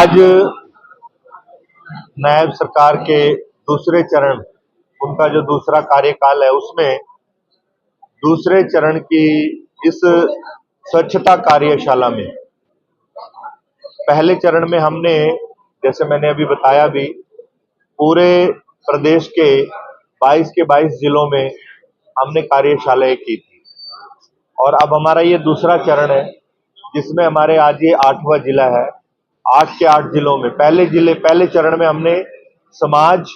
आज नायब सरकार के दूसरे चरण, उनका जो दूसरा कार्यकाल है, उसमें दूसरे चरण की इस स्वच्छता कार्यशाला में पहले चरण में हमने, जैसे मैंने अभी बताया भी, पूरे प्रदेश के 22 के 22 जिलों में हमने कार्यशालाएं की थी। और अब हमारा ये दूसरा चरण है जिसमें हमारे आज ये 8वां जिला है। 8 के 8 जिलों में पहले चरण में हमने समाज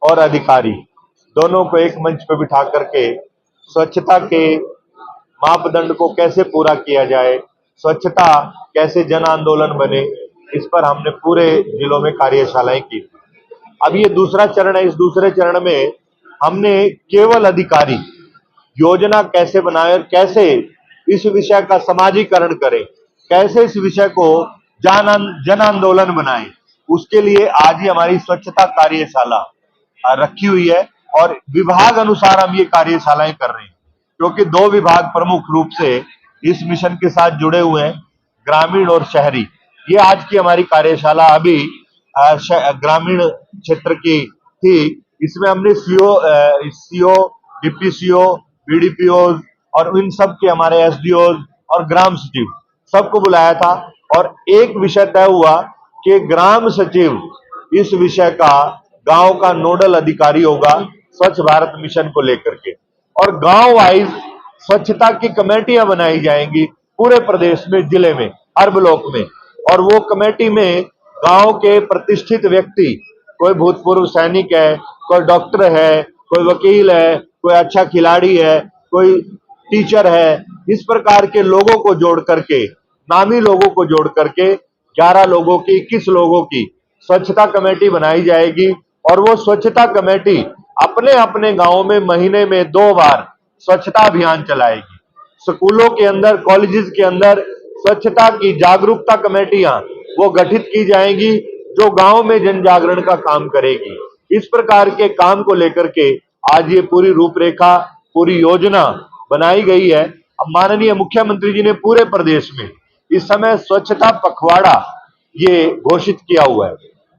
और अधिकारी दोनों को एक मंच पर बिठा करके स्वच्छता के मापदंड को कैसे पूरा किया जाए, स्वच्छता कैसे जन आंदोलन बने, इस पर हमने पूरे जिलों में कार्यशालाएं की। अब ये दूसरा चरण है। इस दूसरे चरण में हमने केवल अधिकारी योजना कैसे बनाए और कैसे इस विषय का समाजीकरण करें, कैसे इस विषय को जन आंदोलन बनाएं, उसके लिए आज ही हमारी स्वच्छता कार्यशाला रखी हुई है। और विभाग अनुसार हम ये कार्यशालाएं कर रहे हैं, क्योंकि 2 विभाग प्रमुख रूप से इस मिशन के साथ जुड़े हुए हैं, ग्रामीण और शहरी। ये आज की हमारी कार्यशाला अभी ग्रामीण क्षेत्र की थी। इसमें हमने सीओ, डीपीसीओ, बीडीपीओ और इन सब के हमारे एसडीओ और ग्राम सचिव सबको बुलाया था। और एक विषय तय हुआ कि ग्राम सचिव इस विषय का गांव का नोडल अधिकारी होगा स्वच्छ भारत मिशन को लेकर के, और गांव वाइज स्वच्छता की कमेटियां बनाई जाएंगी पूरे प्रदेश में, जिले में, हर ब्लॉक में। और वो कमेटी में गांव के प्रतिष्ठित व्यक्ति, कोई भूतपूर्व सैनिक है, कोई डॉक्टर है, कोई वकील है, कोई अच्छा खिलाड़ी है, कोई टीचर है, इस प्रकार के लोगों को जोड़ करके, नामी लोगों को जोड़ करके 11 लोगों की, 21 लोगों की स्वच्छता कमेटी बनाई जाएगी। और वो स्वच्छता कमेटी अपने अपने गांव में महीने में 2 बार स्वच्छता अभियान चलाएगी। स्कूलों के अंदर, कॉलेजेस के अंदर स्वच्छता की जागरूकता कमेटियां वो गठित की जाएंगी जो गांव में जन जागरण का काम करेगी। इस प्रकार के काम को लेकर के आज ये पूरी रूपरेखा, पूरी योजना बनाई गई है। अब माननीय मुख्यमंत्री जी ने पूरे प्रदेश में इस समय स्वच्छता पखवाड़ा ये घोषित किया हुआ है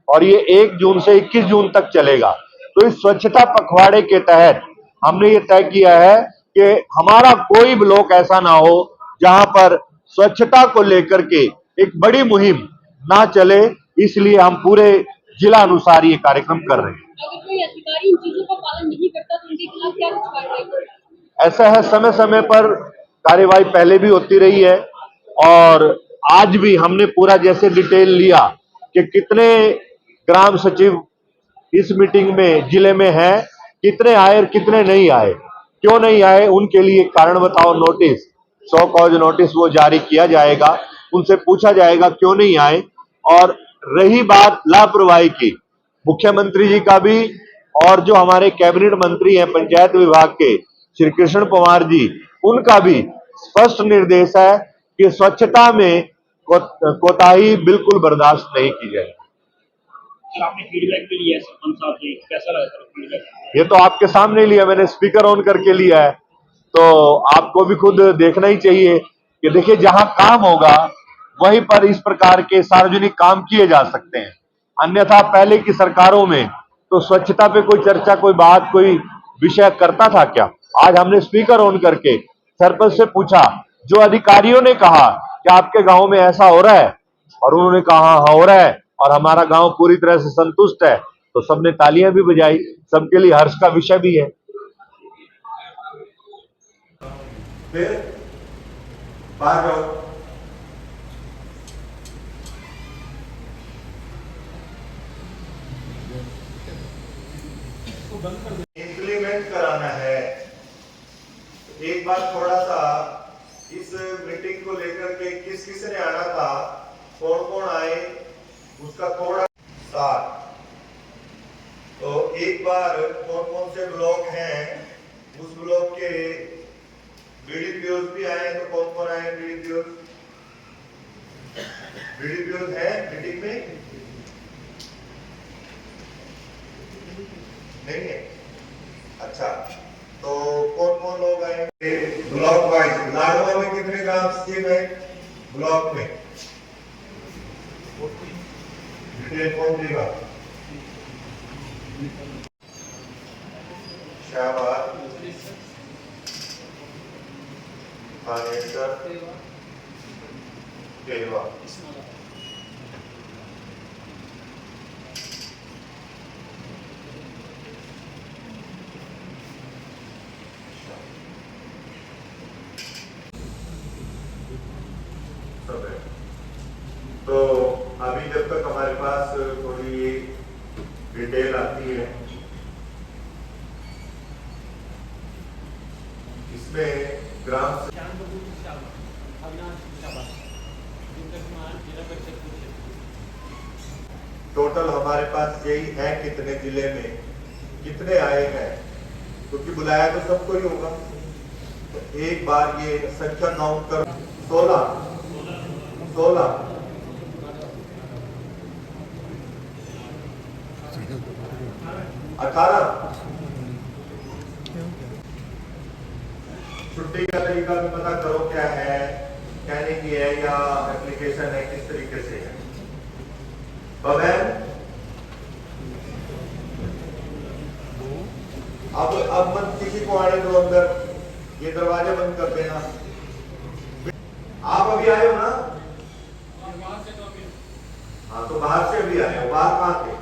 और ये 1 जून से 21 जून तक चलेगा। तो इस स्वच्छता पखवाड़े के तहत हमने ये तय किया है कि हमारा कोई ब्लॉक ऐसा ना हो जहां पर स्वच्छता को लेकर के एक बड़ी मुहिम ना चले, इसलिए हम पूरे जिला अनुसार ये कार्यक्रम कर रहे हैं। अगर कोई अधिकारी इन चीजों का पालन नहीं करता तो उनके खिलाफ क्या कुछ कार्रवाई? ऐसा है, समय समय पर कार्यवाही पहले भी होती रही है और आज भी हमने पूरा जैसे डिटेल लिया कि कितने ग्राम सचिव इस मीटिंग में जिले में हैं, कितने आए और कितने नहीं आए, क्यों नहीं आए, उनके लिए कारण बताओ नोटिस, 100 कॉज नोटिस वो जारी किया जाएगा, उनसे पूछा जाएगा क्यों नहीं आए। और रही बात लापरवाही की, मुख्यमंत्री जी का भी और जो हमारे कैबिनेट मंत्री हैं पंचायत विभाग के श्री कृष्ण पवार जी, उनका भी स्पष्ट निर्देश है कि स्वच्छता में कोताही बिल्कुल बर्दाश्त नहीं की जाए। आपने फीडबैक भी लिया है सरपंच साहब से, कैसा लगा फीडबैक? ये तो आपके सामने लिया, मैंने स्पीकर ऑन करके लिया है, तो आपको भी खुद देखना ही चाहिए कि देखिए जहां काम होगा वहीं पर इस प्रकार के सार्वजनिक काम किए जा सकते हैं। अन्यथा पहले की सरकारों में तो स्वच्छता पे कोई चर्चा, कोई बात, कोई विषय करता था क्या? आज हमने स्पीकर ऑन करके सरपंच से पूछा, जो अधिकारियों ने कहा कि आपके गांव में ऐसा हो रहा है, और उन्होंने कहा हाँ हो रहा है और हमारा गांव पूरी तरह से संतुष्ट है, तो सबने तालियां भी बजाई, सबके लिए हर्ष का विषय भी है। फिर बाहर जाओ। इंप्लीमेंट कराना है। एक बार थोड़ा सा इस मीटिंग को लेकर के किस किस ने आना था, कौन कौन आए, उसका थोड़ा साथ, तो एक बार कौन कौन से ब्लॉक हैं, उस ब्लॉक के बीडीपीओ भी आए, तो कौन कौन आए बीडीपीओ है मीटिंग में? नहीं है? अच्छा, तो कौन कौन लोग आए ब्लॉक वाइज? लाडवा में कितने ग्राम सचिव है ब्लॉक में? डिटेल कौन देगा? शाहबाद, थानेसर, देवा। सब है। तो अभी जब तक हमारे पास थोड़ी डिटेल आती है, इसमें ग्राम टोटल हमारे पास यही है कितने जिले में कितने आए हैं, क्योंकि बुलाया तो सबको ही होगा। तो एक बार ये संख्या काउंट कर 16 18 छुट्टी का तरीका भी पता करो क्या है, कहने की है या एप्लीकेशन है, किस तरीके से है। बबैन अब मत किसी को आने दो अंदर, ये दरवाजा बंद कर देना। आप अभी आए हो ना? हाँ, तो बाहर से भी आए हो। बाहर कहाँ थे?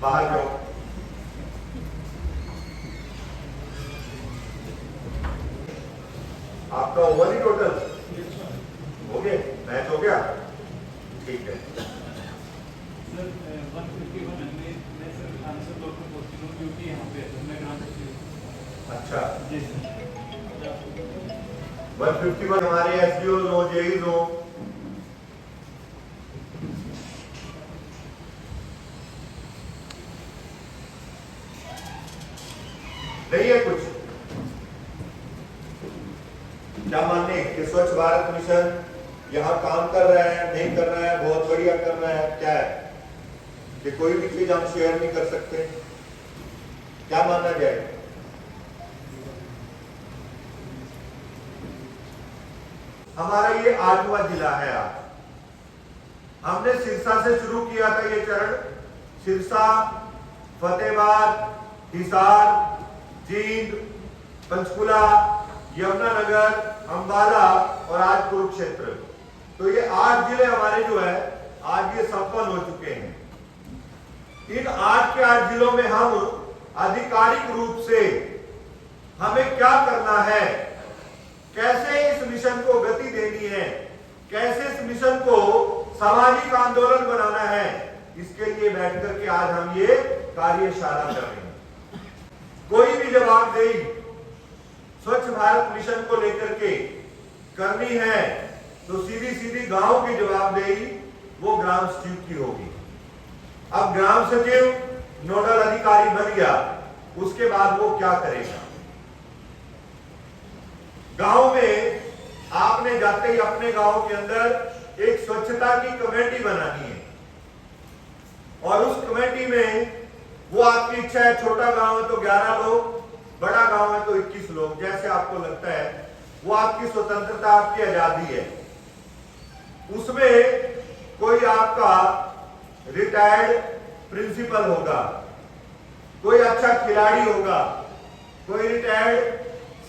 बाहर जाओ। आपका ओवर ही टोटल हो गया, मैच हो गया, ठीक है। अच्छा, 151 हमारे एसडीओ हो, जेईज हो। नहीं है कुछ? क्या मानने कि स्वच्छ भारत मिशन यहाँ काम कर रहा है, नहीं कर रहा है, बहुत बढ़िया कर रहा है, क्या है कि कोई भी चीज हम शेयर नहीं कर सकते? क्या मानना जाए? हमारा ये 8वां जिला है। आज हमने सिरसा से शुरू किया था ये चरण। सिरसा, फतेहाबाद, हिसार, जींद, पंचकुला, यमुनानगर, अंबाला और आज कुरुक्षेत्र। तो ये 8 जिले हमारे जो है आज ये संपन्न हो चुके हैं। इन 8 के 8 जिलों में हम आधिकारिक रूप से हमें क्या करना है, कैसे इस मिशन को गति देनी है, कैसे इस मिशन को सामाजिक आंदोलन बनाना है, इसके लिए बैठकर के आज हम ये कार्यशाला कर रहे हैं। कोई भी जवाबदेही स्वच्छ भारत मिशन को लेकर के करनी है तो सीधी सीधी गांव की जवाबदेही वो ग्राम सचिव की होगी। अब ग्राम सचिव नोडल अधिकारी बन गया, उसके बाद वो क्या करेगा? गांव में आपने जाते ही अपने गांव के अंदर एक स्वच्छता की कमेटी बनानी है और उस कमेटी में वो आपकी इच्छा है, छोटा गांव है तो 11 लोग, बड़ा गांव है तो 21 लोग, जैसे आपको लगता है। वो आपकी स्वतंत्रता, आपकी आजादी है। उसमें कोई आपका रिटायर्ड प्रिंसिपल होगा, कोई अच्छा खिलाड़ी होगा, कोई रिटायर्ड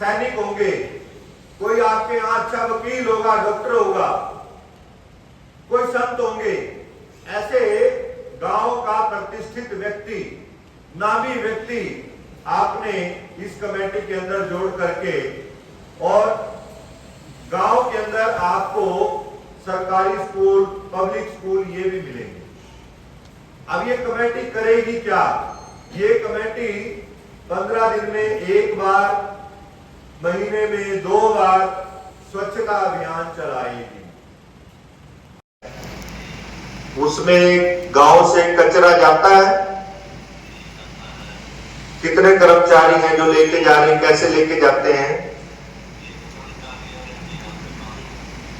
सैनिक होंगे, कोई आपके यहां अच्छा वकील होगा, डॉक्टर होगा, कोई संत होंगे। ऐसे गांव का प्रतिष्ठित व्यक्ति, नामी व्यक्ति आपने इस कमेटी के अंदर जोड़ करके, और गांव के अंदर आपको सरकारी स्कूल, पब्लिक स्कूल ये भी मिलेंगे। अब ये कमेटी करेगी क्या? ये कमेटी 15 दिन में एक बार, महीने में 2 बार स्वच्छता अभियान चलाएगी। उसमें गांव से कचरा जाता है, कितने कर्मचारी हैं जो लेके जा रहे हैं, कैसे लेके जाते हैं?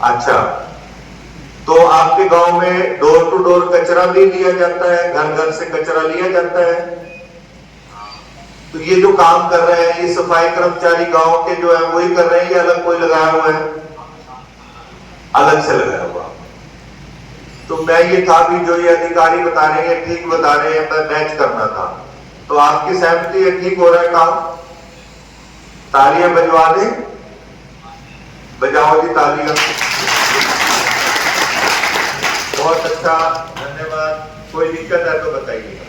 अच्छा, तो आपके गांव में डोर टू डोर कचरा भी लिया जाता है, घर घर से कचरा लिया जाता है। तो ये जो काम कर रहे हैं, ये सफाई कर्मचारी गांव के जो है वही कर रहे हैं या अलग कोई लगाया हुआ है? अलग से लगाया हुआ। तो मैं ये था भी जो ये अधिकारी बता रहे हैं ठीक बता रहे हैं, पर मैच करना था। तो आपकी सहमति है, ठीक हो रहा है काम? तालियां बजवा दें, बजाओ जी तालियां। बहुत अच्छा, धन्यवाद। कोई दिक्कत है तो बताइएगा।